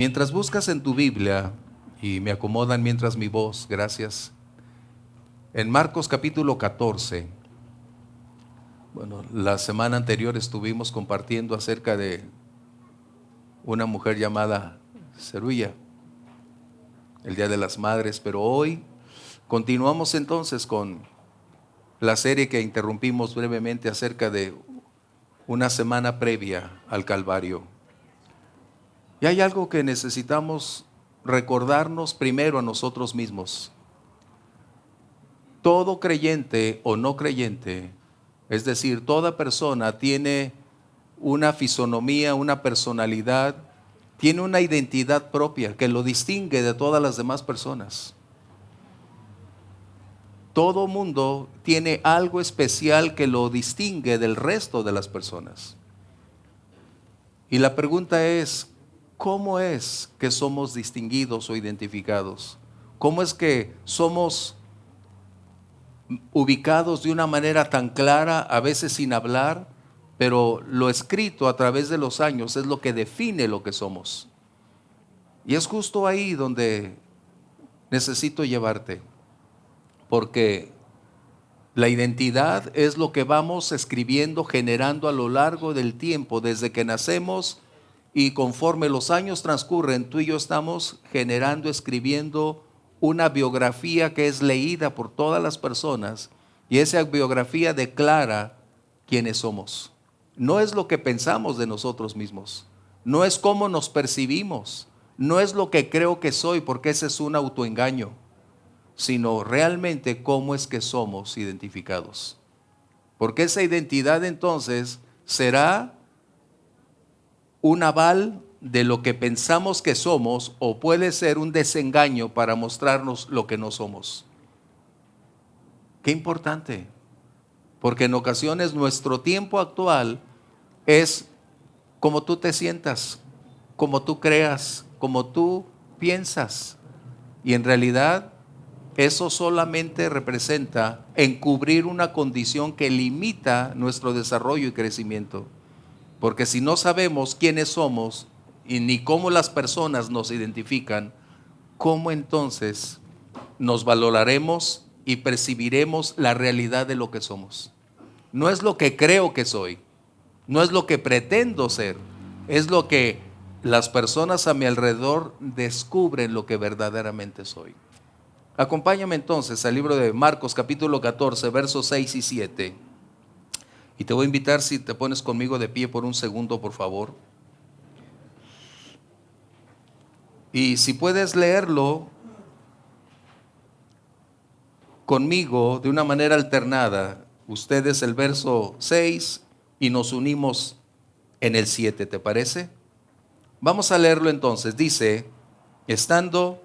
Mientras buscas en tu Biblia, y me acomodan mientras mi voz, gracias. En Marcos capítulo 14, bueno, la semana anterior estuvimos compartiendo acerca de una mujer llamada Zeruya, el Día de las Madres, pero hoy continuamos entonces con la serie que interrumpimos brevemente acerca de una semana previa al Calvario. Y hay algo que necesitamos recordarnos primero a nosotros mismos. Todo creyente o no creyente, es decir, toda persona tiene una fisonomía, una personalidad, tiene una identidad propia que lo distingue de todas las demás personas. Todo mundo tiene algo especial que lo distingue del resto de las personas. Y la pregunta es, ¿cómo es que somos distinguidos o identificados? ¿Cómo es que somos ubicados de una manera tan clara, a veces sin hablar, pero lo escrito a través de los años es lo que define lo que somos? Y es justo ahí donde necesito llevarte, porque la identidad es lo que vamos escribiendo, generando a lo largo del tiempo, desde que nacemos, y conforme los años transcurren, tú y yo estamos generando, escribiendo una biografía que es leída por todas las personas, y esa biografía declara quiénes somos. No es lo que pensamos de nosotros mismos, no es cómo nos percibimos, no es lo que creo que soy, porque ese es un autoengaño, sino realmente cómo es que somos identificados. Porque esa identidad entonces será un aval de lo que pensamos que somos, o puede ser un desengaño para mostrarnos lo que no somos. Qué importante, porque en ocasiones nuestro tiempo actual es como tú te sientas, como tú creas, como tú piensas, y en realidad eso solamente representa encubrir una condición que limita nuestro desarrollo y crecimiento. Porque si no sabemos quiénes somos y ni cómo las personas nos identifican, ¿cómo entonces nos valoraremos y percibiremos la realidad de lo que somos? No es lo que creo que soy, no es lo que pretendo ser, es lo que las personas a mi alrededor descubren lo que verdaderamente soy. Acompáñame entonces al libro de Marcos capítulo 14, versos 6 y 7. Y te voy a invitar, si te pones conmigo de pie por un segundo, por favor. Y si puedes leerlo conmigo de una manera alternada, ustedes el verso 6 y nos unimos en el 7, ¿te parece? Vamos a leerlo entonces. Dice, estando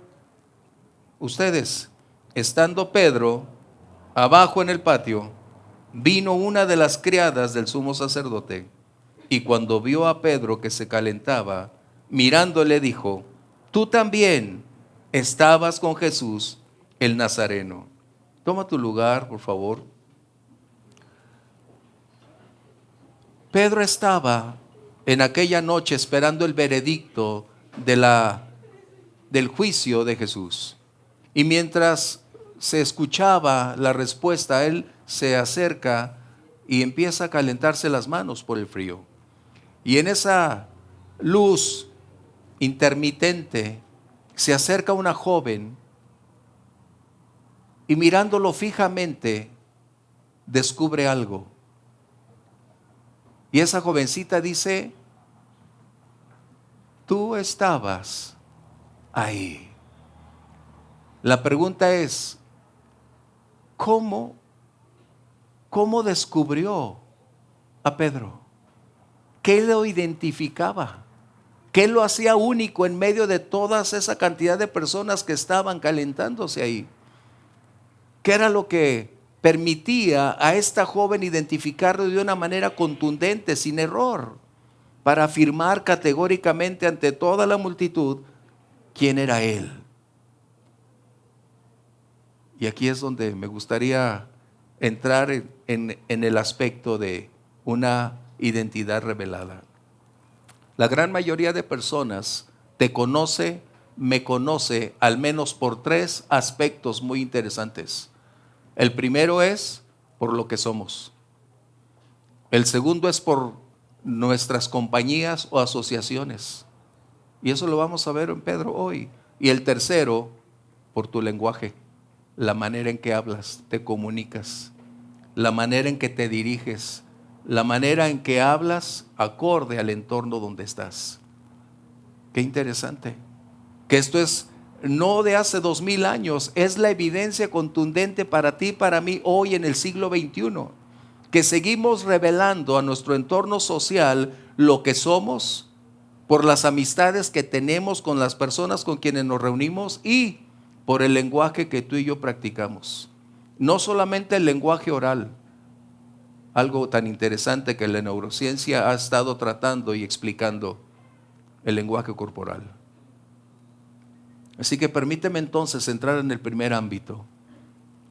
Pedro abajo en el patio, vino una de las criadas del sumo sacerdote, y cuando vio a Pedro que se calentaba, mirándole dijo, tú también estabas con Jesús el Nazareno. Toma tu lugar, por favor. Pedro estaba en aquella noche esperando el veredicto del juicio de Jesús. Y mientras se escuchaba la respuesta, él se acerca y empieza a calentarse las manos por el frío. Y en esa luz intermitente se acerca una joven y mirándolo fijamente descubre algo. Y esa jovencita dice, tú estabas ahí. La pregunta es, ¿cómo descubrió a Pedro? ¿Qué lo identificaba? ¿Qué lo hacía único en medio de toda esa cantidad de personas que estaban calentándose ahí? ¿Qué era lo que permitía a esta joven identificarlo de una manera contundente, sin error, para afirmar categóricamente ante toda la multitud quién era él? Y aquí es donde me gustaría entrar en el aspecto de una identidad revelada. La gran mayoría de personas te conoce, me conoce, al menos por tres aspectos muy interesantes. El primero es por lo que somos. El segundo es por nuestras compañías o asociaciones. Y eso lo vamos a ver en Pedro hoy. Y el tercero, por tu lenguaje, la manera en que hablas, te comunicas, la manera en que te diriges, la manera en que hablas acorde al entorno donde estás. Qué interesante. Que esto es no de hace 2000 años, es la evidencia contundente para ti y para mí hoy en el siglo XXI. Que seguimos revelando a nuestro entorno social lo que somos por las amistades que tenemos con las personas con quienes nos reunimos y por el lenguaje que tú y yo practicamos. No solamente el lenguaje oral, algo tan interesante que la neurociencia ha estado tratando y explicando, el lenguaje corporal. Así que permíteme entonces entrar en el primer ámbito.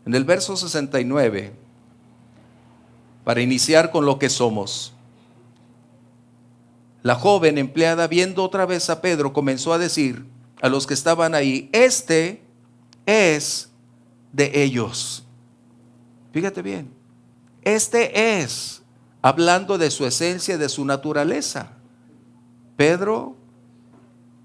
En el verso 69, para iniciar con lo que somos. La joven empleada, viendo otra vez a Pedro, comenzó a decir a los que estaban ahí: este es de ellos. Fíjate bien, este es, hablando de su esencia, de su naturaleza. Pedro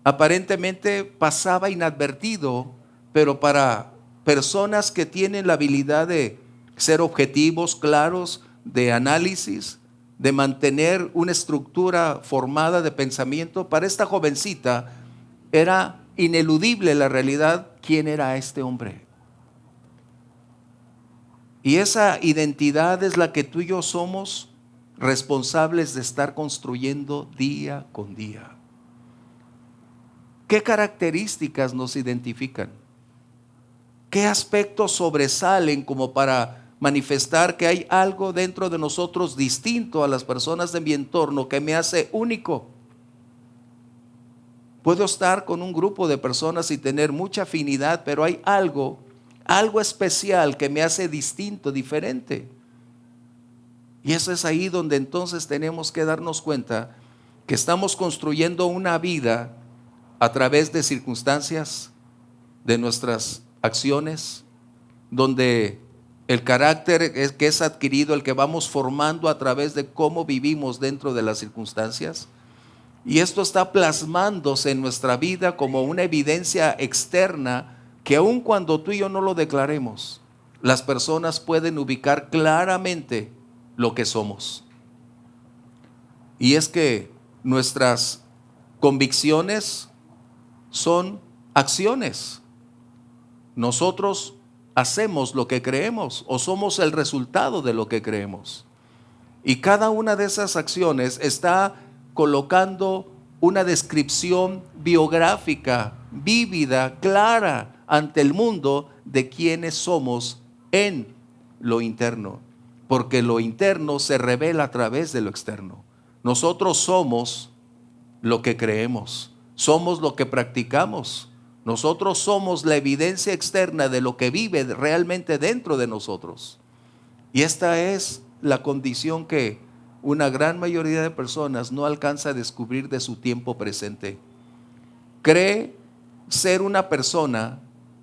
aparentemente pasaba inadvertido, pero para personas que tienen la habilidad de ser objetivos, claros, de análisis, de mantener una estructura formada de pensamiento, para esta jovencita era ineludible la realidad, quién era este hombre. Y esa identidad es la que tú y yo somos responsables de estar construyendo día con día. ¿Qué características nos identifican? ¿Qué aspectos sobresalen como para manifestar que hay algo dentro de nosotros distinto a las personas de mi entorno que me hace único? Puedo estar con un grupo de personas y tener mucha afinidad, pero hay algo especial que me hace distinto, diferente. Y eso es ahí donde entonces tenemos que darnos cuenta que estamos construyendo una vida a través de circunstancias, de nuestras acciones, donde el carácter que es adquirido, el que vamos formando a través de cómo vivimos dentro de las circunstancias. Y esto está plasmándose en nuestra vida como una evidencia externa que aun cuando tú y yo no lo declaremos, las personas pueden ubicar claramente lo que somos. Y es que nuestras convicciones son acciones. Nosotros hacemos lo que creemos o somos el resultado de lo que creemos. Y cada una de esas acciones está colocando una descripción biográfica, vívida, clara ante el mundo de quiénes somos en lo interno. Porque lo interno se revela a través de lo externo. Nosotros somos lo que creemos, somos lo que practicamos. Nosotros somos la evidencia externa de lo que vive realmente dentro de nosotros. Y esta es la condición que una gran mayoría de personas no alcanza a descubrir de su tiempo presente. Cree ser una persona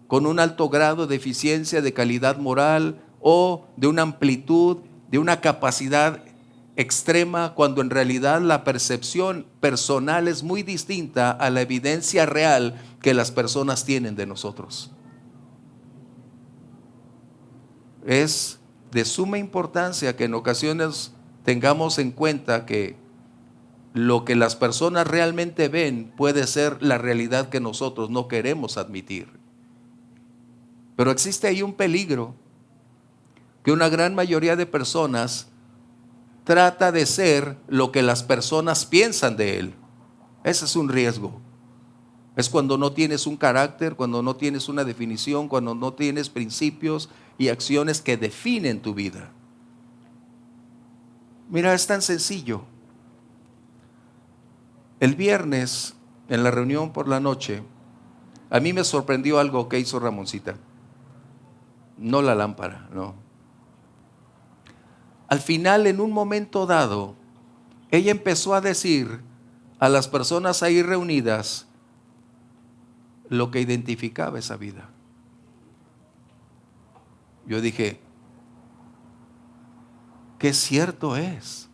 con un alto grado de eficiencia, de calidad moral o de una amplitud, de una capacidad extrema, cuando en realidad la percepción personal es muy distinta a la evidencia real que las personas tienen de nosotros. Es de suma importancia que en ocasiones tengamos en cuenta que lo que las personas realmente ven puede ser la realidad que nosotros no queremos admitir. Pero existe ahí un peligro, que una gran mayoría de personas trata de ser lo que las personas piensan de él. Ese es un riesgo. Es cuando no tienes un carácter, cuando no tienes una definición, cuando no tienes principios y acciones que definen tu vida. Mira, es tan sencillo. El viernes, en la reunión por la noche, a mí me sorprendió algo que hizo Ramoncita. No la lámpara, no. Al final, en un momento dado, ella empezó a decir a las personas ahí reunidas lo que identificaba esa vida. Yo dije, qué cierto es.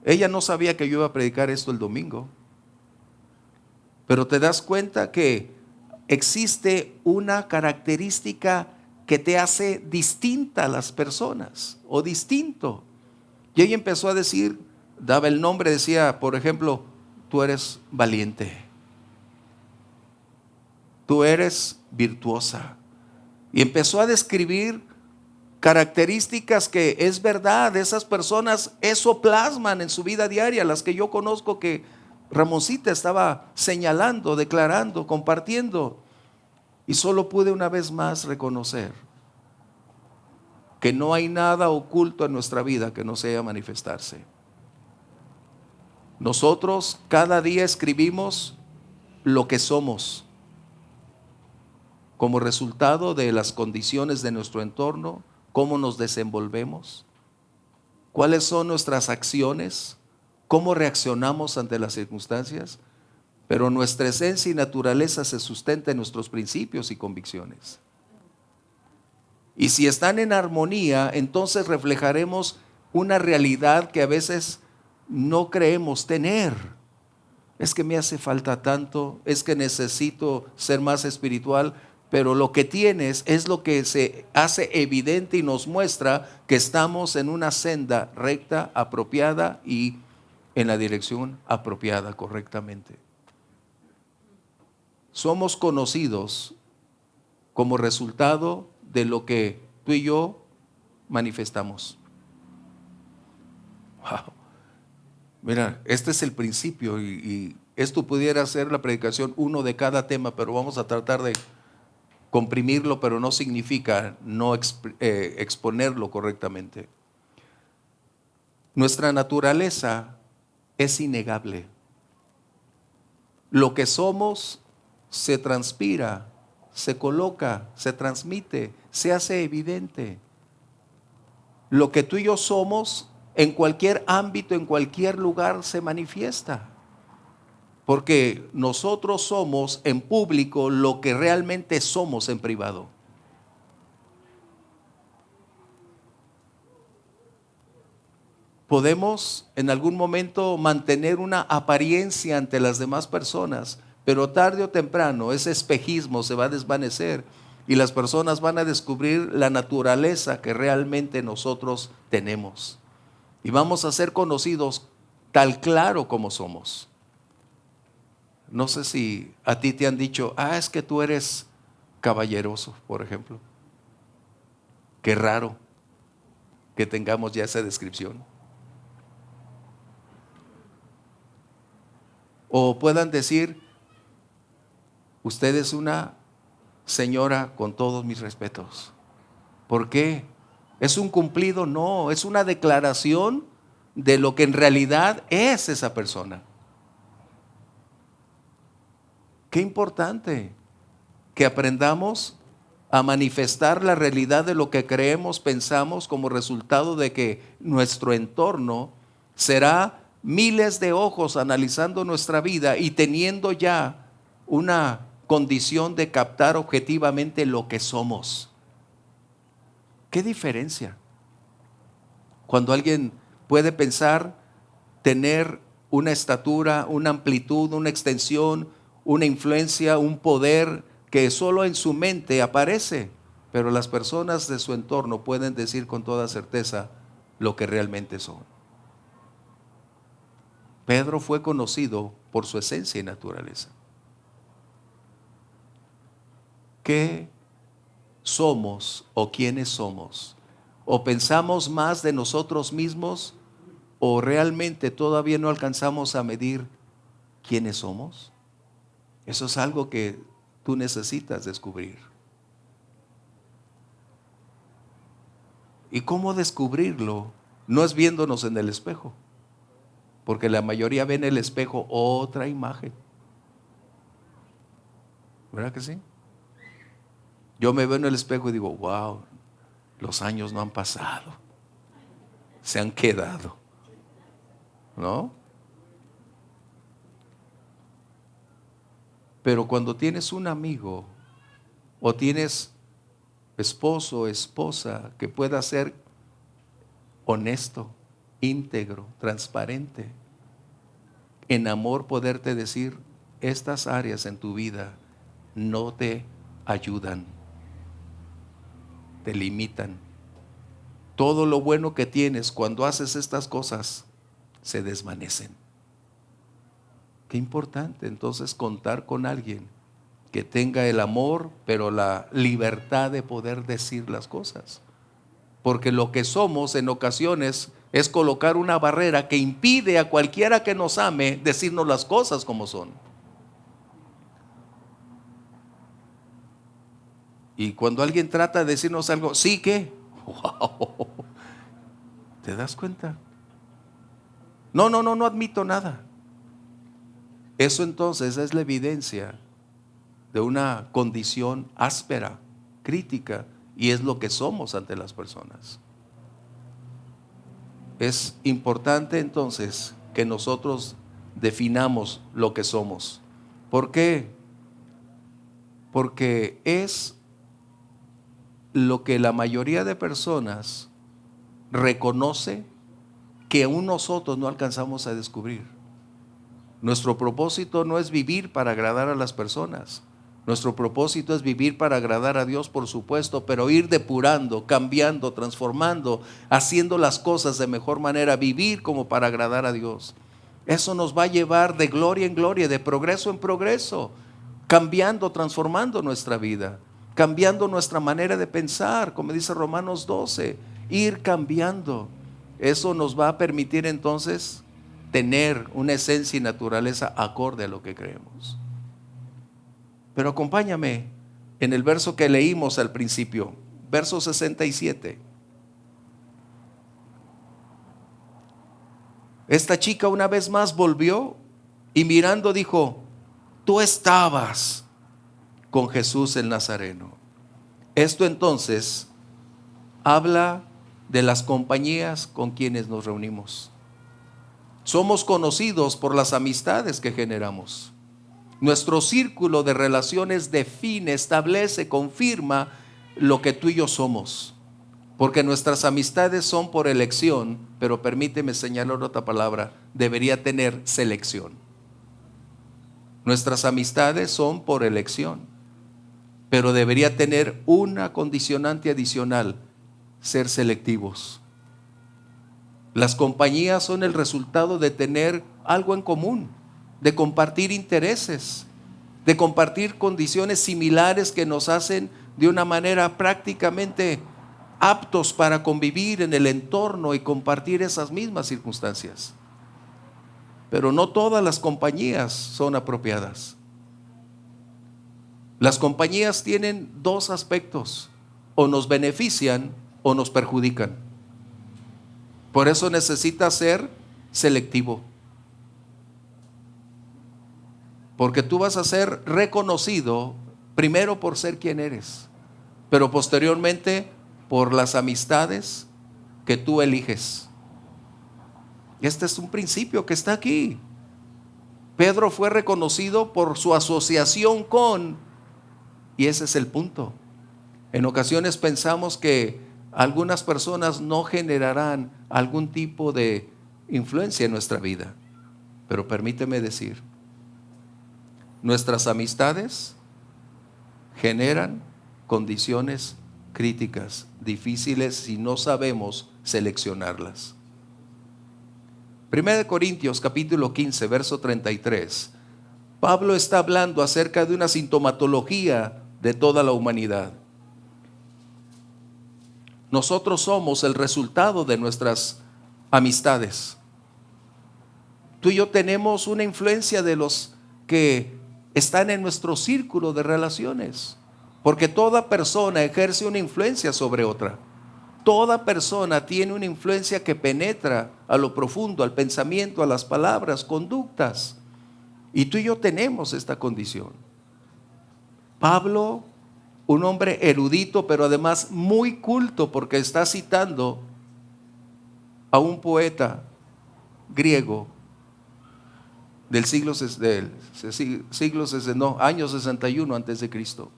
Ella no sabía que yo iba a predicar esto el domingo, pero te das cuenta que existe una característica que te hace distinta a las personas o distinto. Y ella empezó a decir, daba el nombre, decía, por ejemplo, tú eres valiente, tú eres virtuosa. Y empezó a describir características que es verdad, esas personas eso plasman en su vida diaria, las que yo conozco que Ramoncita estaba señalando, declarando, compartiendo. Y solo pude una vez más reconocer que no hay nada oculto en nuestra vida que no sea manifestarse. Nosotros cada día escribimos lo que somos como resultado de las condiciones de nuestro entorno, cómo nos desenvolvemos, cuáles son nuestras acciones, cómo reaccionamos ante las circunstancias, pero nuestra esencia y naturaleza se sustenta en nuestros principios y convicciones. Y si están en armonía, entonces reflejaremos una realidad que a veces no creemos tener. Es que me hace falta tanto, es que necesito ser más espiritual, pero lo que tienes es lo que se hace evidente y nos muestra que estamos en una senda recta, apropiada y en la dirección apropiada correctamente. Somos conocidos como resultado de lo que tú y yo manifestamos. Wow. Mira, este es el principio y esto pudiera ser la predicación uno de cada tema, pero vamos a tratar de comprimirlo, pero no significa no exponerlo correctamente. Nuestra naturaleza es innegable. Lo que somos se transpira, se coloca, se transmite, se hace evidente. Lo que tú y yo somos en cualquier ámbito, en cualquier lugar se manifiesta. Porque nosotros somos en público lo que realmente somos en privado. Podemos en algún momento mantener una apariencia ante las demás personas, pero tarde o temprano ese espejismo se va a desvanecer y las personas van a descubrir la naturaleza que realmente nosotros tenemos. Y vamos a ser conocidos tal claro como somos. No sé si a ti te han dicho, es que tú eres caballeroso, por ejemplo. Qué raro que tengamos ya esa descripción. O puedan decir, usted es una señora con todos mis respetos. ¿Por qué? ¿Es un cumplido? No, es una declaración de lo que en realidad es esa persona. Qué importante que aprendamos a manifestar la realidad de lo que creemos, pensamos, como resultado de que nuestro entorno será miles de ojos analizando nuestra vida y teniendo ya una condición de captar objetivamente lo que somos. ¿Qué diferencia? Cuando alguien puede pensar tener una estatura, una amplitud, una extensión, una influencia, un poder que solo en su mente aparece, pero las personas de su entorno pueden decir con toda certeza lo que realmente son. Pedro fue conocido por su esencia y naturaleza. ¿Qué somos o quiénes somos? ¿O pensamos más de nosotros mismos o realmente todavía no alcanzamos a medir quiénes somos? Eso es algo que tú necesitas descubrir. ¿Y cómo descubrirlo? No es viéndonos en el espejo, porque la mayoría ve en el espejo otra imagen. ¿Verdad que sí? Yo me veo en el espejo y digo, wow, los años no han pasado, se han quedado, ¿no? Pero cuando tienes un amigo o tienes esposo o esposa que pueda ser honesto, íntegro, transparente, en amor poderte decir, estas áreas en tu vida no te ayudan, te limitan. Todo lo bueno que tienes cuando haces estas cosas se desvanecen. Qué importante entonces contar con alguien que tenga el amor, pero la libertad de poder decir las cosas. Porque lo que somos en ocasiones es colocar una barrera que impide a cualquiera que nos ame decirnos las cosas como son. Y cuando alguien trata de decirnos algo, ¿sí qué? Wow. ¿Te das cuenta? No admito nada. Eso entonces es la evidencia de una condición áspera, crítica, y es lo que somos ante las personas. Es importante entonces que nosotros definamos lo que somos. ¿Por qué? Porque es lo que la mayoría de personas reconoce que aún nosotros no alcanzamos a descubrir. Nuestro propósito no es vivir para agradar a las personas. Nuestro propósito es vivir para agradar a Dios, por supuesto, pero ir depurando, cambiando, transformando, haciendo las cosas de mejor manera, vivir como para agradar a Dios. Eso nos va a llevar de gloria en gloria, de progreso en progreso, cambiando, transformando nuestra vida, cambiando nuestra manera de pensar, como dice Romanos 12, ir cambiando. Eso nos va a permitir entonces tener una esencia y naturaleza acorde a lo que creemos. Pero acompáñame en el verso que leímos al principio, verso 67. Esta chica una vez más volvió y mirando dijo, tú estabas con Jesús el Nazareno. Esto entonces habla de las compañías con quienes nos reunimos. Somos conocidos por las amistades que generamos. Nuestro círculo de relaciones define, establece, confirma lo que tú y yo somos. Porque nuestras amistades son por elección, pero permíteme señalar otra palabra, debería tener selección. Nuestras amistades son por elección, pero debería tener una condicionante adicional, ser selectivos. Las compañías son el resultado de tener algo en común, de compartir intereses, de compartir condiciones similares que nos hacen de una manera prácticamente aptos para convivir en el entorno y compartir esas mismas circunstancias. Pero no todas las compañías son apropiadas. Las compañías tienen dos aspectos, o nos benefician o nos perjudican. Por eso necesitas ser selectivo. Porque tú vas a ser reconocido primero por ser quien eres, pero posteriormente por las amistades que tú eliges. Este es un principio que está aquí. Pedro fue reconocido por su asociación con, y ese es el punto. En ocasiones pensamos que algunas personas no generarán algún tipo de influencia en nuestra vida, pero permíteme decir, nuestras amistades generan condiciones críticas, difíciles si no sabemos seleccionarlas. 1 Corintios capítulo 15, verso 33. Pablo está hablando acerca de una sintomatología de toda la humanidad. Nosotros somos el resultado de nuestras amistades. Tú y yo tenemos una influencia de los que están en nuestro círculo de relaciones, porque toda persona ejerce una influencia sobre otra. Toda persona tiene una influencia que penetra a lo profundo, al pensamiento, a las palabras, conductas. Y tú y yo tenemos esta condición. Pablo, un hombre erudito, pero además muy culto, porque está citando a un poeta griego del año 61 antes de Cristo.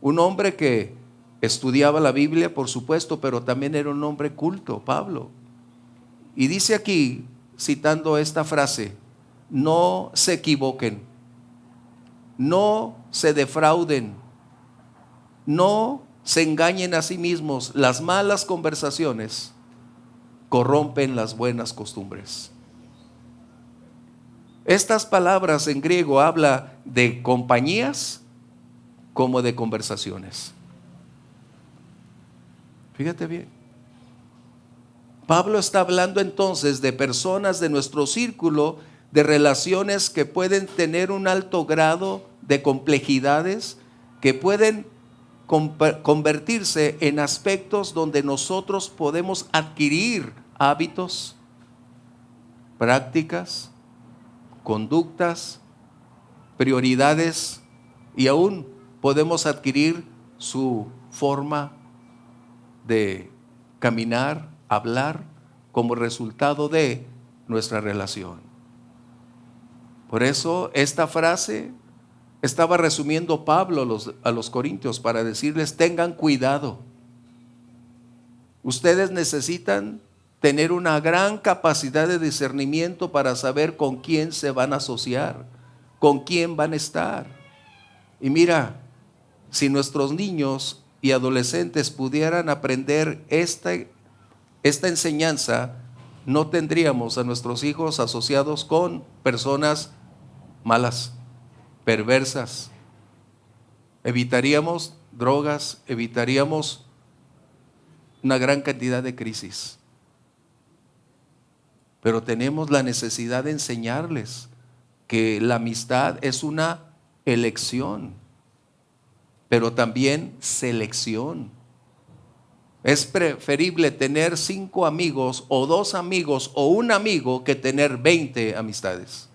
Un hombre que estudiaba la Biblia, por supuesto, pero también era un hombre culto, Pablo. Y dice aquí, citando esta frase: no se equivoquen, no se defrauden, no se engañen a sí mismos. Las malas conversaciones corrompen las buenas costumbres. Estas palabras en griego habla de compañías como de conversaciones. Fíjate bien. Pablo está hablando entonces de personas de nuestro círculo, de relaciones que pueden tener un alto grado de complejidades, que pueden convertirse en aspectos donde nosotros podemos adquirir hábitos, prácticas, conductas, prioridades, y aún podemos adquirir su forma de caminar, hablar, como resultado de nuestra relación. Por eso esta frase estaba resumiendo Pablo a los corintios para decirles: tengan cuidado. Ustedes necesitan tener una gran capacidad de discernimiento para saber con quién se van a asociar, con quién van a estar. Y mira, si nuestros niños y adolescentes pudieran aprender esta enseñanza, no tendríamos a nuestros hijos asociados con personas malas, perversas. Evitaríamos drogas, evitaríamos una gran cantidad de crisis. Pero tenemos la necesidad de enseñarles que la amistad es una elección, pero también selección. Es preferible tener 5 amigos o 2 amigos o un amigo que tener 20 amistades.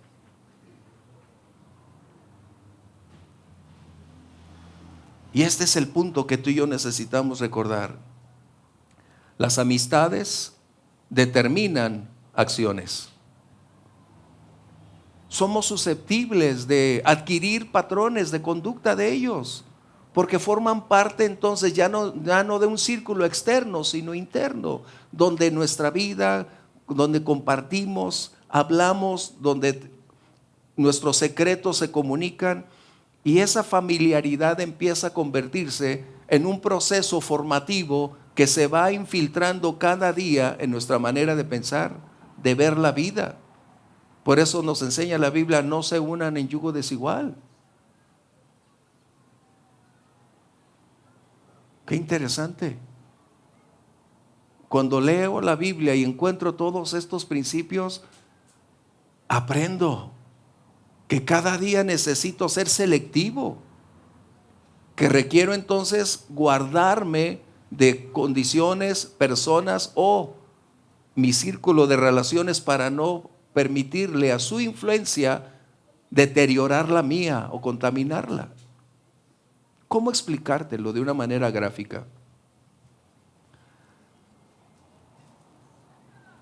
Y este es el punto que tú y yo necesitamos recordar. Las amistades determinan acciones. Somos susceptibles de adquirir patrones de conducta de ellos, porque forman parte entonces ya no de un círculo externo, sino interno, donde nuestra vida, donde compartimos, hablamos, donde nuestros secretos se comunican, y esa familiaridad empieza a convertirse en un proceso formativo que se va infiltrando cada día en nuestra manera de pensar, de ver la vida. Por eso nos enseña la Biblia: no se unan en yugo desigual. Qué interesante. Cuando leo la Biblia y encuentro todos estos principios, aprendo que cada día necesito ser selectivo, que requiero entonces guardarme de condiciones, personas o mi círculo de relaciones para no permitirle a su influencia deteriorar la mía o contaminarla. ¿Cómo explicártelo de una manera gráfica?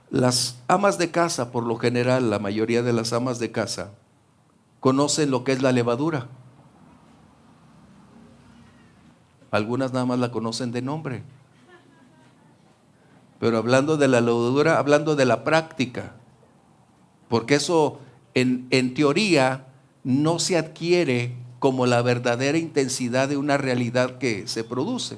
Las amas de casa, por lo general, la mayoría de las amas de casa conocen lo que es la levadura. Algunas nada más la conocen de nombre. Pero hablando de la levadura, hablando de la práctica, porque eso en teoría no se adquiere como la verdadera intensidad de una realidad que se produce.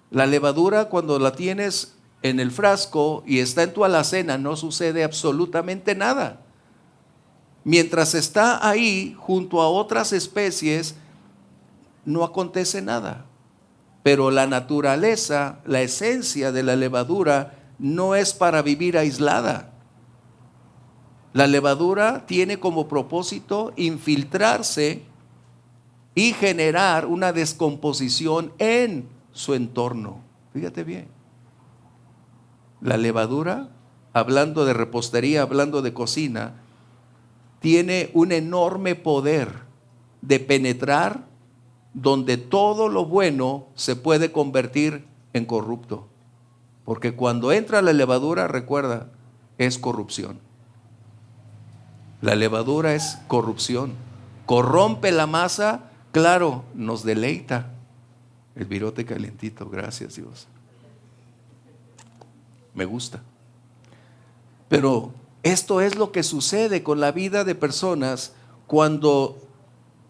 La levadura, cuando la tienes en el frasco y está en tu alacena, no sucede absolutamente nada. Mientras está ahí junto a otras especies, no acontece nada. Pero la naturaleza, la esencia de la levadura no es para vivir aislada. La levadura tiene como propósito infiltrarse y generar una descomposición en su entorno. Fíjate bien. La levadura, hablando de repostería, hablando de cocina, tiene un enorme poder de penetrar donde todo lo bueno se puede convertir en corrupto. Porque cuando entra la levadura, recuerda, es corrupción. La levadura es corrupción. Corrompe la masa, claro, nos deleita. El virote calientito, gracias Dios. Me gusta. Pero esto es lo que sucede con la vida de personas cuando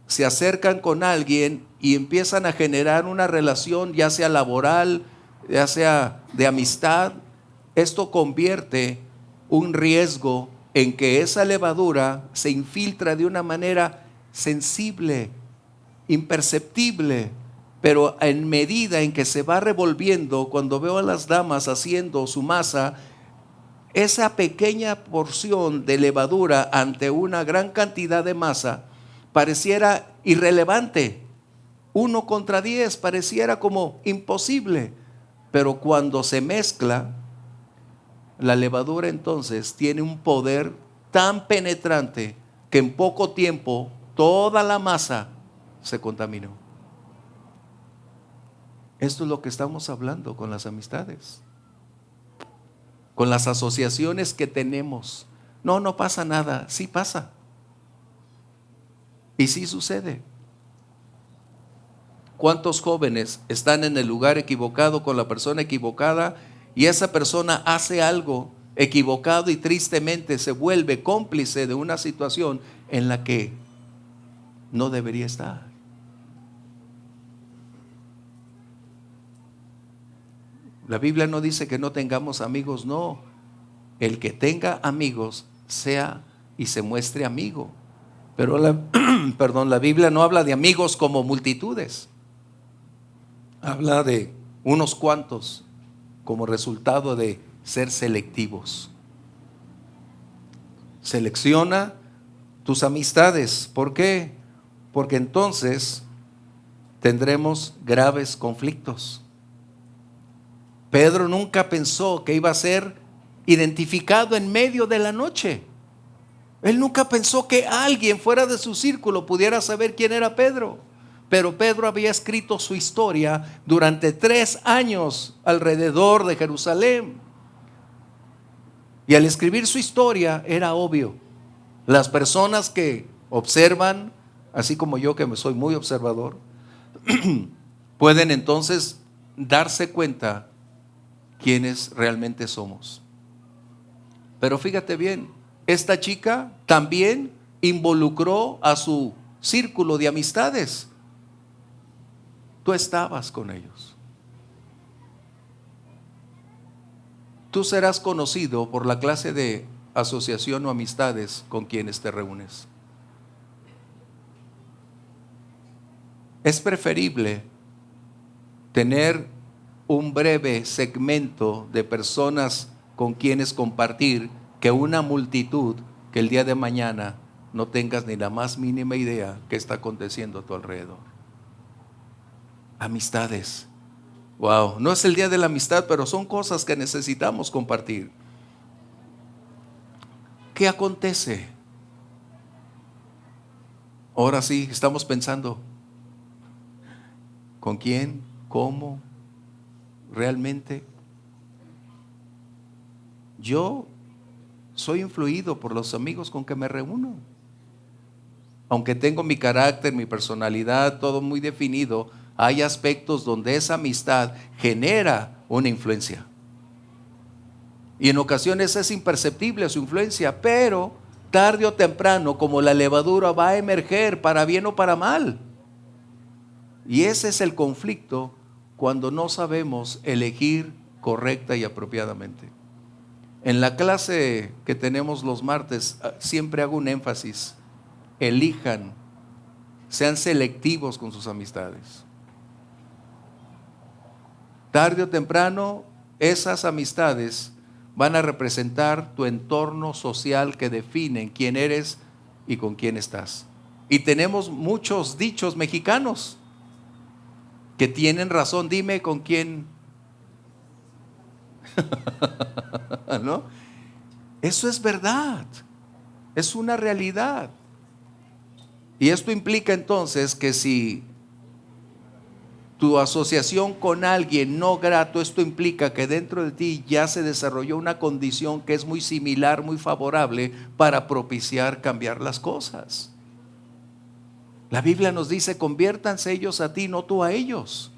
se acercan con alguien y empiezan a generar una relación, ya sea laboral, ya sea de amistad. Esto convierte un riesgo en que esa levadura se infiltra de una manera sensible, imperceptible, pero en medida en que se va revolviendo, cuando veo a las damas haciendo su masa, esa pequeña porción de levadura ante una gran cantidad de masa pareciera irrelevante. 1 contra 10 pareciera como imposible, pero cuando se mezcla, la levadura entonces tiene un poder tan penetrante que en poco tiempo toda la masa se contaminó. Esto es lo que estamos hablando con las amistades, con las asociaciones que tenemos. No pasa nada, sí pasa. Y sí sucede. ¿Cuántos jóvenes están en el lugar equivocado con la persona equivocada y esa persona hace algo equivocado y tristemente se vuelve cómplice de una situación en la que no debería estar? La Biblia no dice que no tengamos amigos, no. El que tenga amigos sea y se muestre amigo. Pero la Biblia no habla de amigos como multitudes. Habla de unos cuantos como resultado de ser selectivos. Selecciona tus amistades. ¿Por qué? Porque entonces tendremos graves conflictos. Pedro nunca pensó que iba a ser identificado en medio de la noche. Él nunca pensó que alguien fuera de su círculo pudiera saber quién era Pedro. Pero Pedro había escrito su historia durante 3 años alrededor de Jerusalén. Y al escribir su historia era obvio. Las personas que observan, así como yo que soy muy observador, pueden entonces darse cuenta quiénes realmente somos. Pero fíjate bien, esta chica también involucró a su círculo de amistades. Tú estabas con ellos. Tú serás conocido por la clase de asociación o amistades con quienes te reúnes. Es preferible tener un breve segmento de personas con quienes compartir que una multitud que el día de mañana no tengas ni la más mínima idea qué está aconteciendo a tu alrededor. Amistades. Wow, no es el día de la amistad, pero son cosas que necesitamos compartir. ¿Qué acontece? Ahora sí, estamos pensando, ¿con quién? ¿Cómo? ¿Realmente? Yo soy influido por los amigos con que me reúno. Aunque tengo mi carácter, mi personalidad, todo muy definido, hay aspectos donde esa amistad genera una influencia. Y en ocasiones es imperceptible su influencia, pero tarde o temprano, como la levadura, va a emerger para bien o para mal. Y ese es el conflicto cuando no sabemos elegir correcta y apropiadamente. En la clase que tenemos los martes, siempre hago un énfasis. Elijan, sean selectivos con sus amistades. Tarde o temprano, esas amistades van a representar tu entorno social que definen quién eres y con quién estás. Y tenemos muchos dichos mexicanos que tienen razón. Dime con quién. ¿No? Eso es verdad. Es una realidad. Y esto implica entonces que si tu asociación con alguien no grato, esto implica que dentro de ti ya se desarrolló una condición que es muy similar, muy favorable para propiciar cambiar las cosas. La Biblia nos dice, conviértanse ellos a ti, no tú a ellos.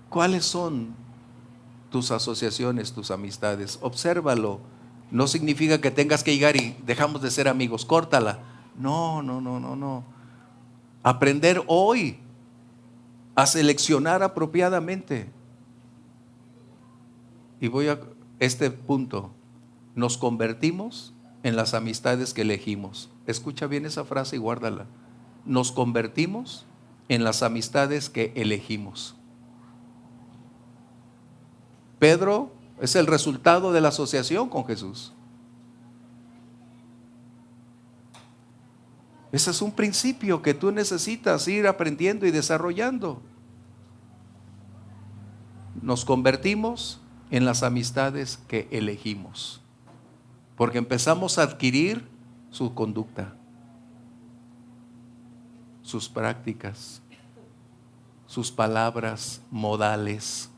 ¿Cuáles son tus asociaciones, tus amistades? Obsérvalo. No significa que tengas que llegar y dejamos de ser amigos, córtala. No, no, no, no, no. Aprender hoy a seleccionar apropiadamente. Y voy a este punto. Nos convertimos en las amistades que elegimos. Escucha bien esa frase y guárdala. Nos convertimos en las amistades que elegimos. Pedro es el resultado de la asociación con Jesús. Ese es un principio que tú necesitas ir aprendiendo y desarrollando. Nos convertimos en las amistades que elegimos, porque empezamos a adquirir su conducta, sus prácticas, sus palabras, modales.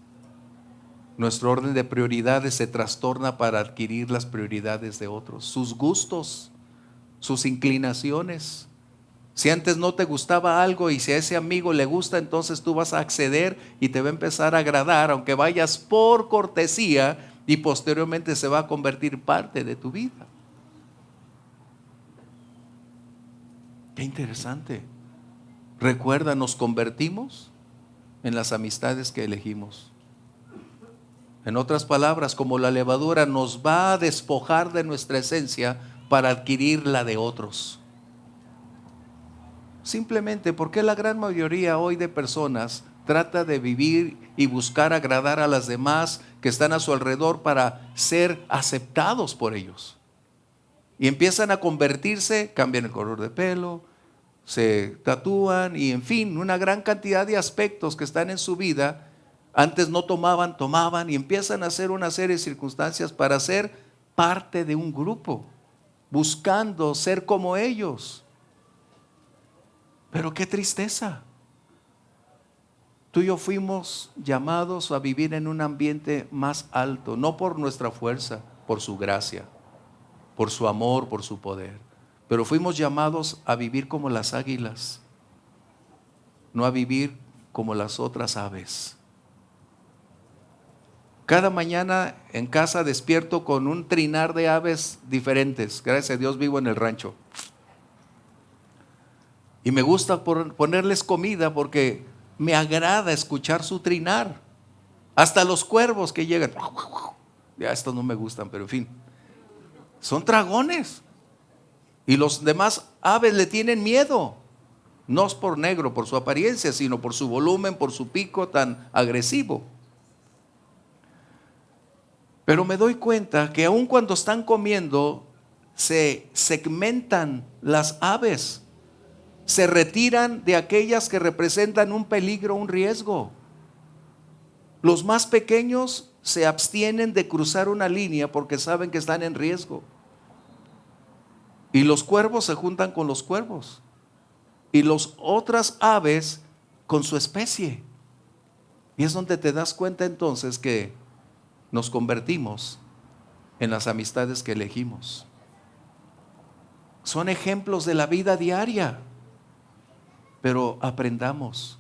Nuestro orden de prioridades se trastorna para adquirir las prioridades de otros, sus gustos, sus inclinaciones. Si antes no te gustaba algo y si a ese amigo le gusta, entonces tú vas a acceder y te va a empezar a agradar, aunque vayas por cortesía, y posteriormente se va a convertir parte de tu vida. Qué interesante. Recuerda, nos convertimos en las amistades que elegimos. En otras palabras, como la levadura nos va a despojar de nuestra esencia para adquirir la de otros. Simplemente porque la gran mayoría hoy de personas trata de vivir y buscar agradar a las demás que están a su alrededor para ser aceptados por ellos. Y empiezan a convertirse, cambian el color de pelo, se tatúan y en fin, una gran cantidad de aspectos que están en su vida. Antes no tomaban, tomaban y empiezan a hacer una serie de circunstancias para ser parte de un grupo, buscando ser como ellos. Pero qué tristeza. Tú y yo fuimos llamados a vivir en un ambiente más alto, no por nuestra fuerza, por su gracia, por su amor, por su poder. Pero fuimos llamados a vivir como las águilas, no a vivir como las otras aves. Cada mañana en casa despierto con un trinar de aves diferentes. Gracias a Dios vivo en el rancho. Y me gusta ponerles comida porque me agrada escuchar su trinar. Hasta los cuervos que llegan. Ya estos no me gustan, pero en fin. Son dragones. Y los demás aves le tienen miedo. No es por negro, por su apariencia, sino por su volumen, por su pico tan agresivo. Pero me doy cuenta que aun cuando están comiendo, se segmentan las aves. Se retiran de aquellas que representan un peligro, un riesgo. Los más pequeños se abstienen de cruzar una línea porque saben que están en riesgo. Y los cuervos se juntan con los cuervos. Y las otras aves con su especie. Y es donde te das cuenta entonces que nos convertimos en las amistades que elegimos. Son ejemplos de la vida diaria. Pero aprendamos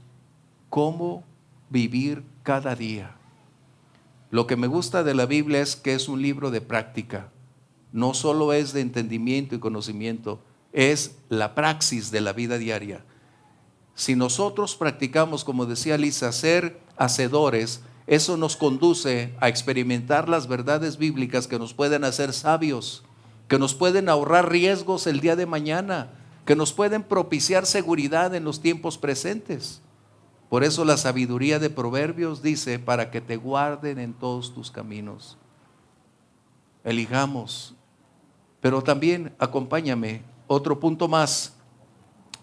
cómo vivir cada día. Lo que me gusta de la Biblia es que es un libro de práctica. No solo es de entendimiento y conocimiento, es la praxis de la vida diaria. Si nosotros practicamos, como decía Lisa, ser hacedores, eso nos conduce a experimentar las verdades bíblicas que nos pueden hacer sabios, que nos pueden ahorrar riesgos el día de mañana, que nos pueden propiciar seguridad en los tiempos presentes. Por eso la sabiduría de Proverbios dice, para que te guarden en todos tus caminos. Elijamos. Pero también, acompáñame, otro punto más.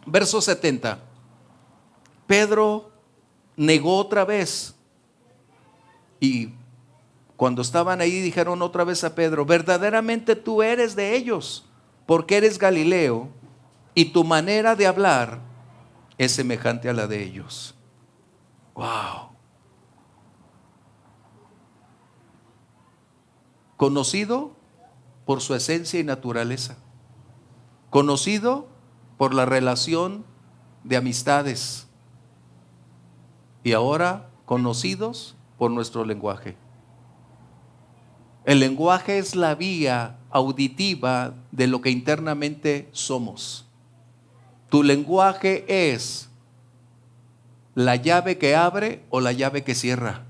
Verso 70. Pedro negó otra vez. Y cuando estaban ahí dijeron otra vez a Pedro, verdaderamente tú eres de ellos, porque eres Galileo. Y tu manera de hablar es semejante a la de ellos. Wow. Conocido por su esencia y naturaleza. Conocido por la relación de amistades. Y ahora conocidos por nuestro lenguaje. El lenguaje es la vía auditiva de lo que internamente somos. Tu lenguaje es la llave que abre o la llave que cierra.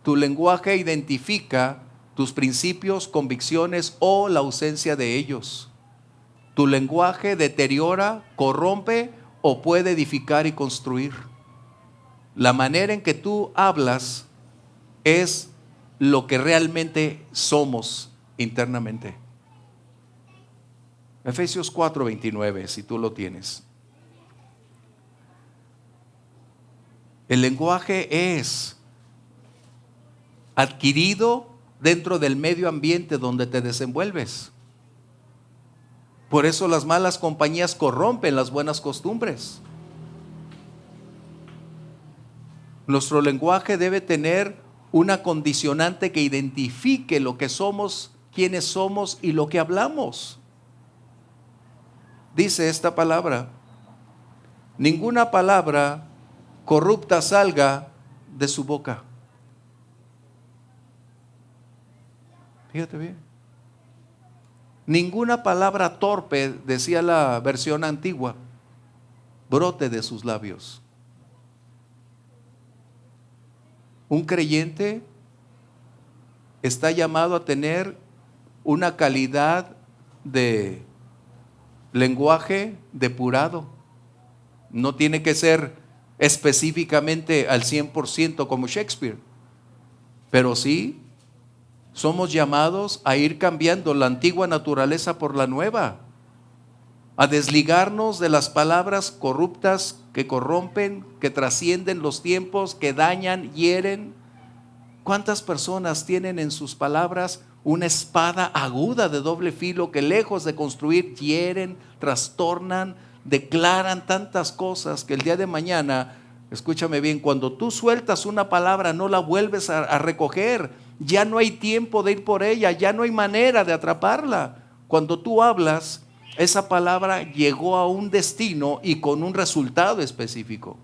Tu lenguaje identifica tus principios, convicciones o la ausencia de ellos. Tu lenguaje deteriora, corrompe o puede edificar y construir. La manera en que tú hablas es lo que realmente somos internamente. Efesios 4:29, si tú lo tienes. El lenguaje es adquirido dentro del medio ambiente donde te desenvuelves. Por eso las malas compañías corrompen las buenas costumbres. Nuestro lenguaje debe tener una condicionante que identifique lo que somos, quiénes somos y lo que hablamos. Dice esta palabra: ninguna palabra corrupta salga de su boca. Fíjate bien. Ninguna palabra torpe, decía la versión antigua, brote de sus labios. Un creyente está llamado a tener una calidad de lenguaje depurado. No tiene que ser específicamente al 100% como Shakespeare, pero sí somos llamados a ir cambiando la antigua naturaleza por la nueva, a desligarnos de las palabras corruptas que corrompen, que trascienden los tiempos, que dañan, hieren. ¿Cuántas personas tienen en sus palabras una espada aguda de doble filo que, lejos de construir, hieren, trastornan, declaran tantas cosas que el día de mañana, escúchame bien, cuando tú sueltas una palabra no la vuelves a recoger? Ya no hay tiempo de ir por ella, ya no hay manera de atraparla. Cuando tú hablas, esa palabra llegó a un destino y con un resultado específico.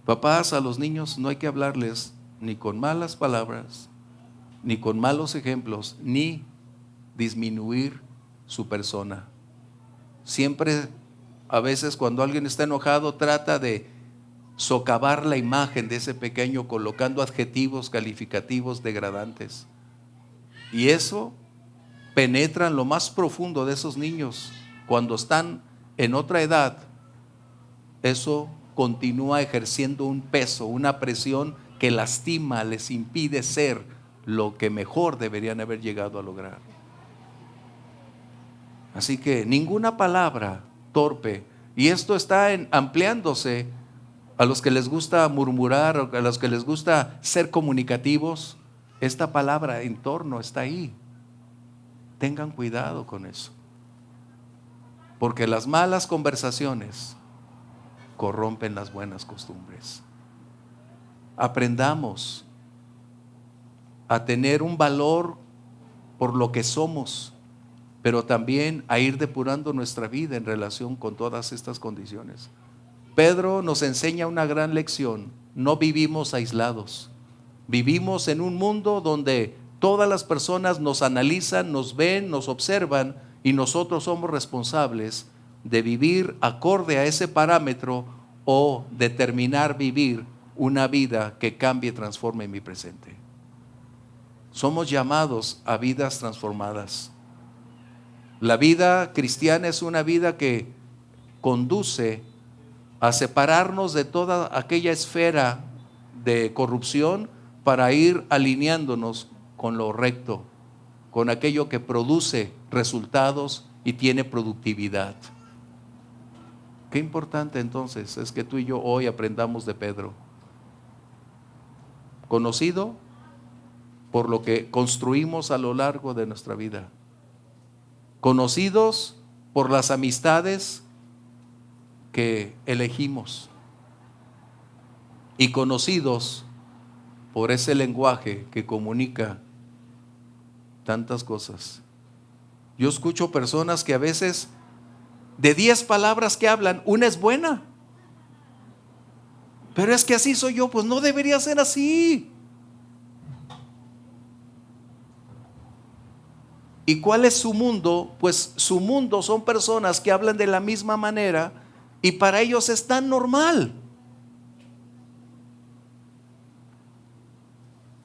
Papás, a los niños no hay que hablarles ni con malas palabras, ni con malos ejemplos, ni disminuir su persona. Siempre, a veces cuando alguien está enojado, trata de socavar la imagen de ese pequeño colocando adjetivos calificativos degradantes. Y eso penetra en lo más profundo de esos niños. Cuando están en otra edad, eso continúa ejerciendo un peso, una presión que lastima, les impide ser lo que mejor deberían haber llegado a lograr. Así que ninguna palabra torpe, y esto está ampliándose a los que les gusta murmurar, a los que les gusta ser comunicativos. Esta palabra en torno está ahí. Tengan cuidado con eso, porque las malas conversaciones corrompen las buenas costumbres. Aprendamos a tener un valor por lo que somos, pero también a ir depurando nuestra vida en relación con todas estas condiciones. Pedro nos enseña una gran lección. No vivimos aislados. Vivimos en un mundo donde todas las personas nos analizan, nos ven, nos observan, y nosotros somos responsables de vivir acorde a ese parámetro o determinar vivir una vida que cambie y transforme mi presente. Somos llamados a vidas transformadas. La vida cristiana es una vida que conduce a separarnos de toda aquella esfera de corrupción para ir alineándonos con lo recto, con aquello que produce resultados y tiene productividad. Qué importante entonces es que tú y yo hoy aprendamos de Pedro, conocido por lo que construimos a lo largo de nuestra vida, conocidos por las amistades que elegimos y conocidos por ese lenguaje que comunica tantas cosas. Yo escucho personas que a veces de 10 palabras que hablan, una es buena. Pero es que así soy yo, pues no debería ser así. ¿Y cuál es su mundo? Pues su mundo son personas que hablan de la misma manera y para ellos es tan normal.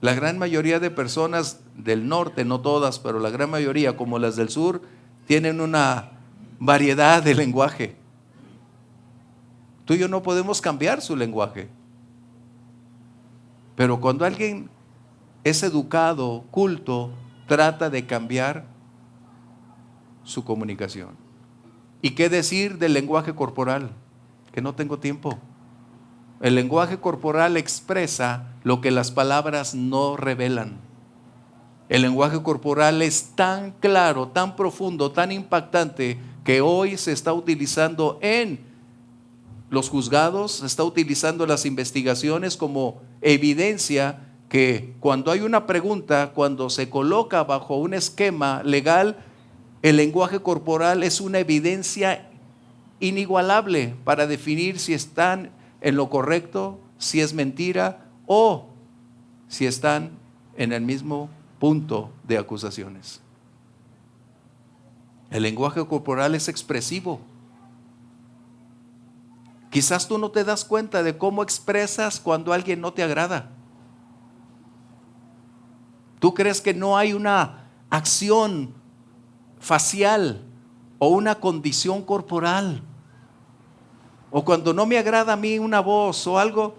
La gran mayoría de personas del norte, no todas, pero la gran mayoría, como las del sur, tienen una variedad de lenguaje. Tú y yo no podemos cambiar su lenguaje. Pero cuando alguien es educado, culto, trata de cambiar su comunicación. ¿Y qué decir del lenguaje corporal? Que no tengo tiempo. El lenguaje corporal expresa lo que las palabras no revelan. El lenguaje corporal es tan claro, tan profundo, tan impactante que hoy se está utilizando en los juzgados, se está utilizando en las investigaciones como evidencia que cuando hay una pregunta, cuando se coloca bajo un esquema legal, el lenguaje corporal es una evidencia inigualable para definir si están en lo correcto, si es mentira o si están en el mismo punto de acusaciones. El lenguaje corporal es expresivo. Quizás tú no te das cuenta de cómo expresas cuando alguien no te agrada. Tú crees que no hay una acción facial o una condición corporal. O cuando no me agrada a mí una voz o algo,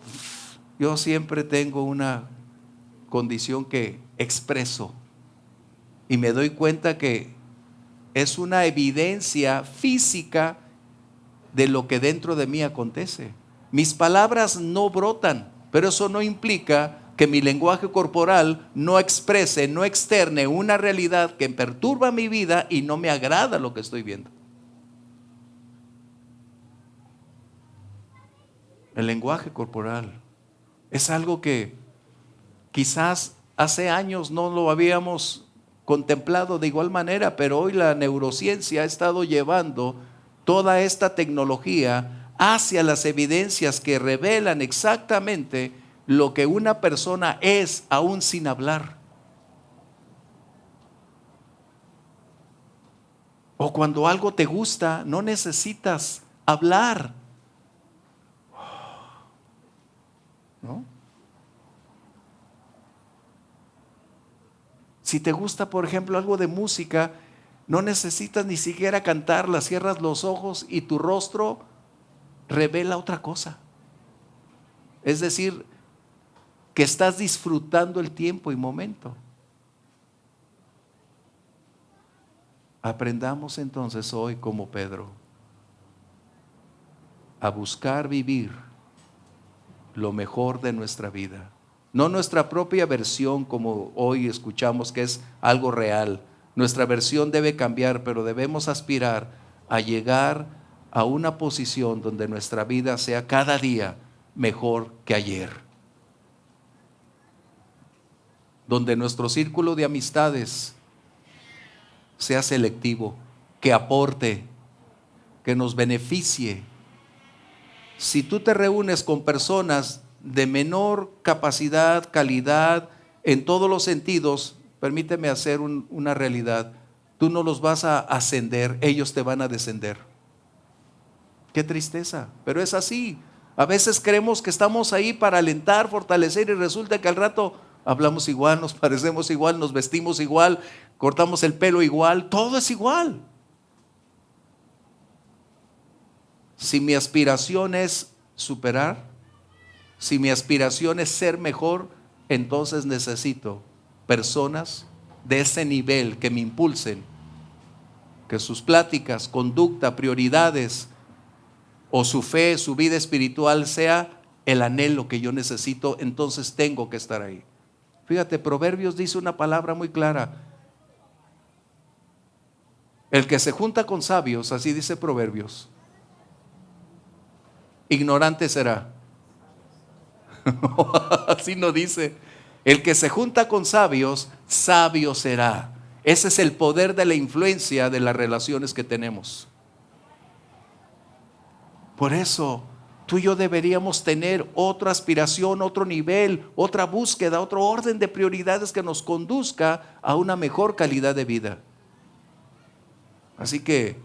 yo siempre tengo una condición que expreso y me doy cuenta que es una evidencia física de lo que dentro de mí acontece. Mis palabras no brotan, pero eso no implica que mi lenguaje corporal no exprese, no externe una realidad que perturba mi vida y no me agrada lo que estoy viendo. El lenguaje corporal es algo que quizás hace años no lo habíamos contemplado de igual manera, pero hoy la neurociencia ha estado llevando toda esta tecnología hacia las evidencias que revelan exactamente lo que una persona es aún sin hablar. O cuando algo te gusta, no necesitas hablar, ¿no? Si te gusta, por ejemplo, algo de música, no necesitas ni siquiera cantarla, cierras los ojos y tu rostro revela otra cosa. Es decir, que estás disfrutando el tiempo y momento. Aprendamos entonces hoy como Pedro a buscar vivir lo mejor de nuestra vida. No nuestra propia versión como hoy escuchamos que es algo real. Nuestra versión debe cambiar, pero debemos aspirar a llegar a una posición donde nuestra vida sea cada día mejor que ayer. Donde nuestro círculo de amistades sea selectivo, que aporte, que nos beneficie. Si tú te reúnes con personas de menor capacidad, calidad, en todos los sentidos, permíteme hacer una realidad, tú no los vas a ascender, ellos te van a descender. Qué tristeza, pero es así. A veces creemos que estamos ahí para alentar, fortalecer y resulta que al rato hablamos igual, nos parecemos igual, nos vestimos igual, cortamos el pelo igual, todo es igual. Si mi aspiración es superar, si mi aspiración es ser mejor, entonces necesito personas de ese nivel que me impulsen, que sus pláticas, conducta, prioridades o su fe, su vida espiritual sea el anhelo que yo necesito, entonces tengo que estar ahí. Fíjate, Proverbios dice una palabra muy clara. El que se junta con sabios, así dice Proverbios, ignorante será. Así no dice. El que se junta con sabios, sabio será. Ese es el poder de la influencia de las relaciones que tenemos. Por eso, tú y yo deberíamos tener otra aspiración, otro nivel, otra búsqueda, otro orden de prioridades que nos conduzca a una mejor calidad de vida. Así que,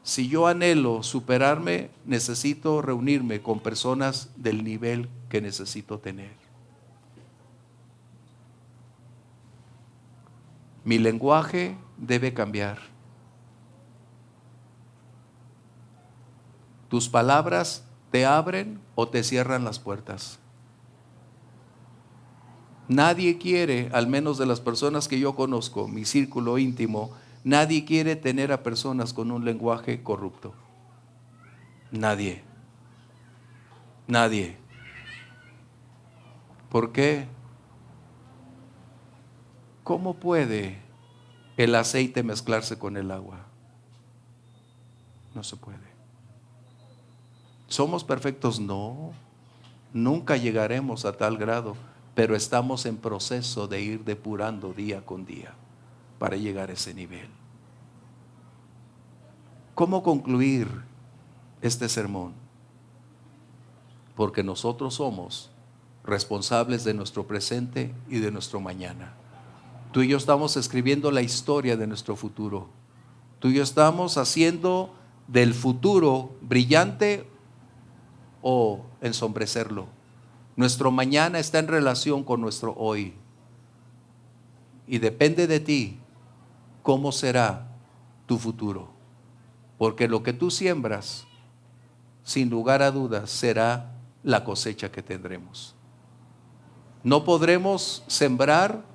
si yo anhelo superarme, necesito reunirme con personas del nivel que necesito tener. Mi lenguaje debe cambiar. Tus palabras te abren o te cierran las puertas. Nadie quiere, al menos de las personas que yo conozco, mi círculo íntimo, nadie quiere tener a personas con un lenguaje corrupto. Nadie. Nadie. ¿Por qué? ¿Cómo puede el aceite mezclarse con el agua? No se puede. ¿Somos perfectos? No. Nunca llegaremos a tal grado, pero estamos en proceso de ir depurando día con día para llegar a ese nivel. ¿Cómo concluir este sermón? Porque nosotros somos responsables de nuestro presente y de nuestro mañana. Tú y yo estamos escribiendo la historia de nuestro futuro. Tú y yo estamos haciendo del futuro brillante o ensombrecerlo. Nuestro mañana está en relación con nuestro hoy. Y depende de ti cómo será tu futuro. Porque lo que tú siembras, sin lugar a dudas, será la cosecha que tendremos. No podremos sembrar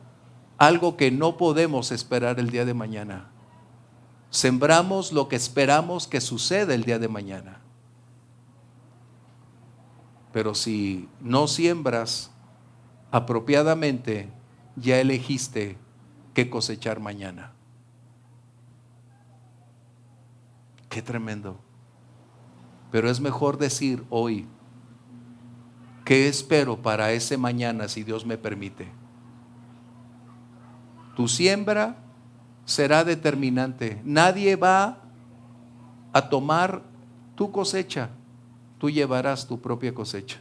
algo que no podemos esperar el día de mañana. Sembramos lo que esperamos que suceda el día de mañana. Pero si no siembras apropiadamente, ya elegiste qué cosechar mañana. Qué tremendo. Pero es mejor decir hoy, ¿qué espero para ese mañana si Dios me permite? Tu siembra será determinante. Nadie va a tomar tu cosecha. Tú llevarás tu propia cosecha.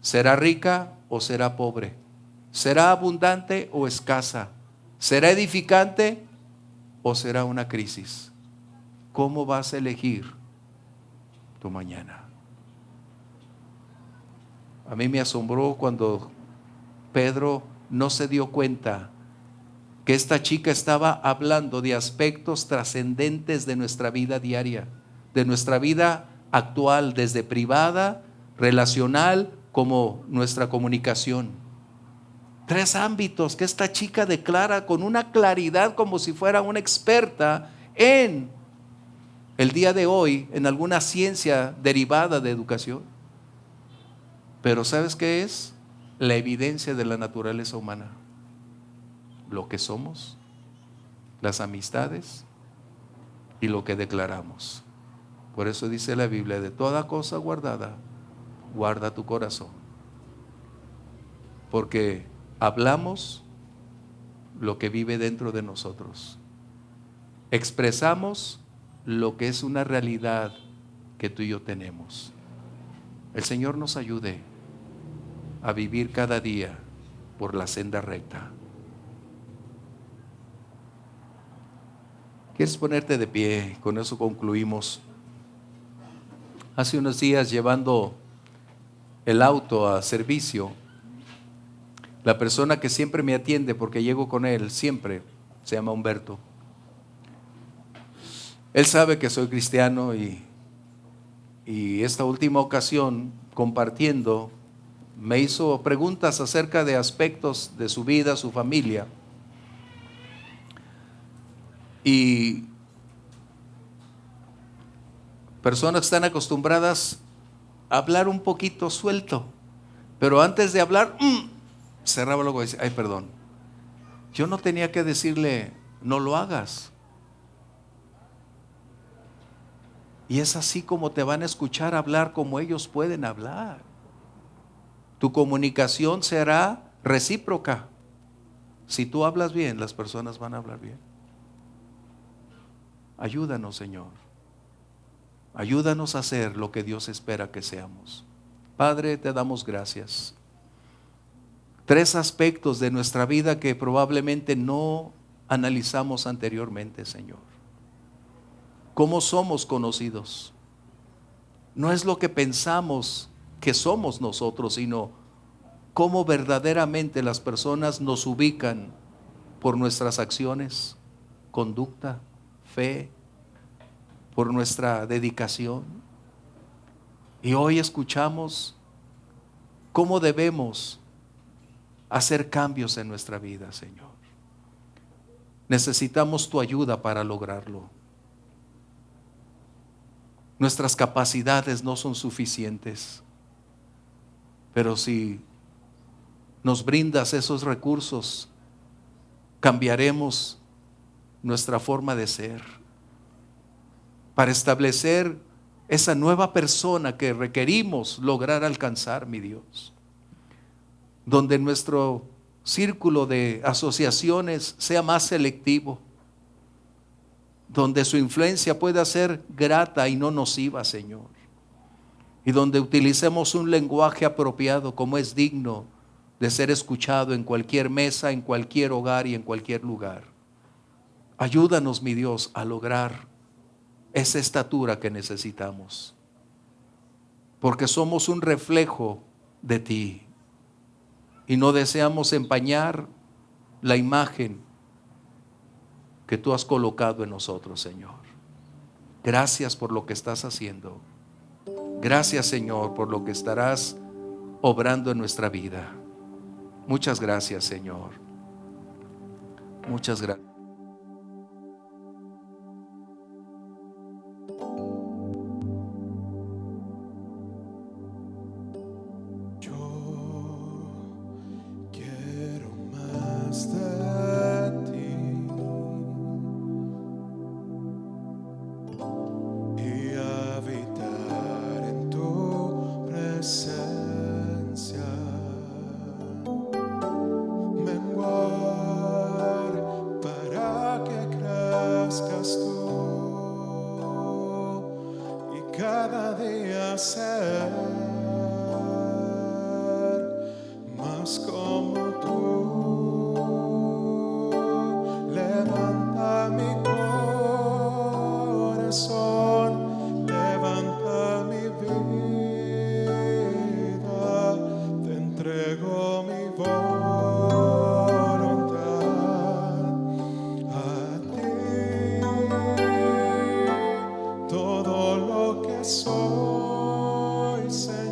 ¿Será rica o será pobre? ¿Será abundante o escasa? ¿Será edificante o será una crisis? ¿Cómo vas a elegir tu mañana? A mí me asombró cuando Pedro no se dio cuenta que esta chica estaba hablando de aspectos trascendentes de nuestra vida diaria, de nuestra vida actual, desde privada, relacional, como nuestra comunicación. 3 ámbitos que esta chica declara con una claridad como si fuera una experta en el día de hoy, en alguna ciencia derivada de educación. Pero ¿sabes qué es? La evidencia de la naturaleza humana. Lo que somos, las amistades y lo que declaramos. Por eso dice la Biblia, de toda cosa guardada, guarda tu corazón. Porque hablamos lo que vive dentro de nosotros. Expresamos lo que es una realidad que tú y yo tenemos. El Señor nos ayude a vivir cada día por la senda recta. ¿Quieres ponerte de pie? Con eso concluimos. Hace unos días, llevando el auto a servicio, la persona que siempre me atiende, porque llego con él siempre, se llama Humberto. Él sabe que soy cristiano y esta última ocasión, compartiendo, me hizo preguntas acerca de aspectos de su vida, su familia. Y personas que están acostumbradas a hablar un poquito suelto, pero antes de hablar, cerraba luego y decía, ay, perdón. Yo no tenía que decirle, no lo hagas. Y es así como te van a escuchar hablar como ellos pueden hablar. Tu comunicación será recíproca. Si tú hablas bien, las personas van a hablar bien. Ayúdanos, Señor. Ayúdanos a hacer lo que Dios espera que seamos. Padre, te damos gracias. 3 aspectos de nuestra vida que probablemente no analizamos anteriormente, Señor. ¿Cómo somos conocidos? No es lo que pensamos que somos nosotros, sino cómo verdaderamente las personas nos ubican por nuestras acciones, conducta, fe, por nuestra dedicación. Y hoy escuchamos cómo debemos hacer cambios en nuestra vida, Señor. Necesitamos tu ayuda para lograrlo. Nuestras capacidades no son suficientes, pero si nos brindas esos recursos, cambiaremos nuestra forma de ser para establecer esa nueva persona que requerimos lograr alcanzar, mi Dios. Donde nuestro círculo de asociaciones sea más selectivo, donde su influencia pueda ser grata y no nociva, Señor, y donde utilicemos un lenguaje apropiado como es digno de ser escuchado en cualquier mesa, en cualquier hogar y en cualquier lugar. Ayúdanos, mi Dios, a lograr esa estatura que necesitamos, porque somos un reflejo de ti y no deseamos empañar la imagen que tú has colocado en nosotros, Señor. Gracias por lo que estás haciendo. Gracias, Señor, por lo que estarás obrando en nuestra vida. Muchas gracias, Señor. Muchas gracias. Quiero más de ti y habitar en tu presencia, menguar para que crezcas tú y cada día ser más como tú. Levanta mi corazón, levanta mi vida, te entrego mi voluntad a ti. Todo lo que soy, Señor,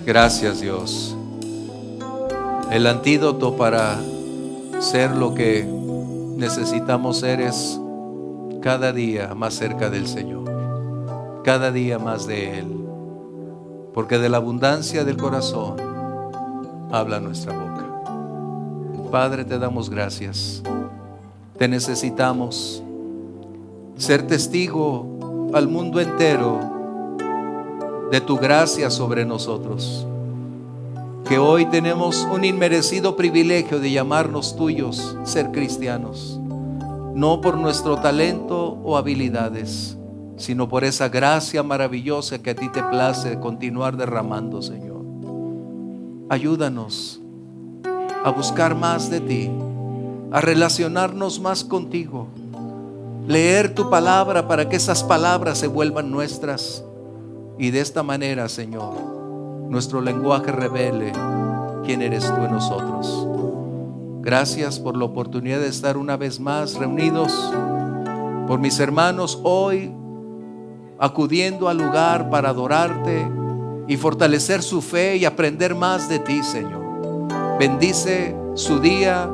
Gracias, Dios. El antídoto para ser lo que necesitamos ser es cada día más cerca del Señor, cada día más de Él, porque de la abundancia del corazón habla nuestra boca. Padre, te damos gracias. Te necesitamos. Ser testigo al mundo entero de tu gracia sobre nosotros, que hoy tenemos un inmerecido privilegio de llamarnos tuyos, ser cristianos, no por nuestro talento o habilidades, sino por esa gracia maravillosa que a ti te place continuar derramando, Señor. Ayúdanos a buscar más de ti, a relacionarnos más contigo, leer tu palabra para que esas palabras se vuelvan nuestras, y de esta manera, Señor, nuestro lenguaje revele quién eres tú en nosotros. Gracias por la oportunidad de estar una vez más reunidos, por mis hermanos hoy acudiendo al lugar para adorarte y fortalecer su fe y aprender más de ti, Señor. Bendice su día,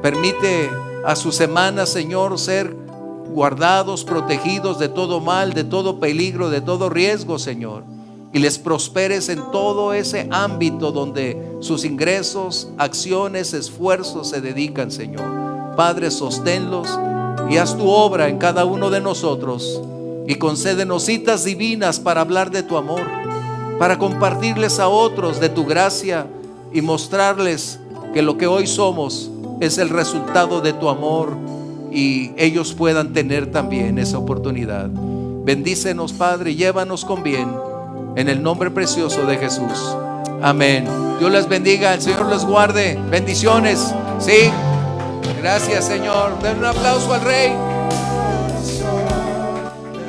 permite a su semana, Señor, ser guardados, protegidos de todo mal, de todo peligro, de todo riesgo, Señor, y les prosperes en todo ese ámbito donde sus ingresos, acciones, esfuerzos se dedican, Señor. Padre, sosténlos y haz tu obra en cada uno de nosotros, y concédenos citas divinas para hablar de tu amor, para compartirles a otros de tu gracia y mostrarles que lo que hoy somos es el resultado de tu amor, y ellos puedan tener también esa oportunidad. Bendícenos, Padre, llévanos con bien, en el nombre precioso de Jesús. Amén. Dios les bendiga, el Señor les guarde. Bendiciones. Sí. Gracias, Señor. Den un aplauso al Rey.